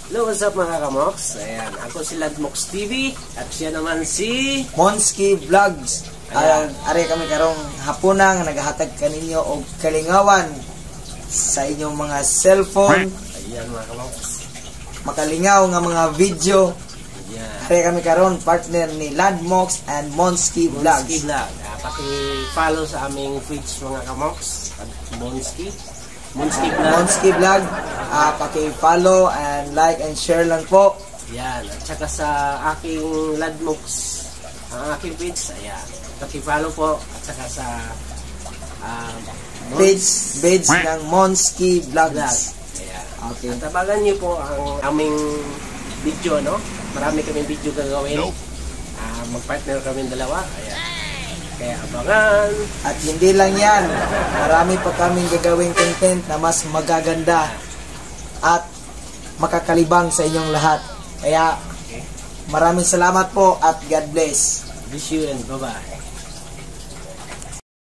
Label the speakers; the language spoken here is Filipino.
Speaker 1: Hello, what's up mga kamoks? Ayan, ako si Ladmox TV at siya naman si
Speaker 2: Monski Vlogs. Are kami karong hapuna nga nagahatag kaninyo og kalingawan sa inyong mga cellphone.
Speaker 1: Ayan mga kamoks.
Speaker 2: Makalingaw nga mga video.
Speaker 1: Ayan.
Speaker 2: Are kami karon partner ni Ladmox and Monski Vlogs.
Speaker 1: Monski Vlog. Paki-follow sa aming page mga kamoks. Monski Vlog.
Speaker 2: Monski Vlog. Paki-follow and like and share lang po.
Speaker 1: Ayan. At saka sa aking Ladmox, ang aking page, ayan. Paki-follow po. At saka sa
Speaker 2: page ng Monski Vlogs.
Speaker 1: Ayan.
Speaker 2: Okay.
Speaker 1: At tabagan niyo po ang aming video, no? Marami kaming video gagawin. Mag-partner kami dalawa. Ayan. Kaya abangan.
Speaker 2: At hindi lang yan, marami pa kaming gagawing content na mas magaganda at makakalibang sa inyong lahat. Kaya maraming salamat po at God bless.
Speaker 1: Wish you and bye-bye.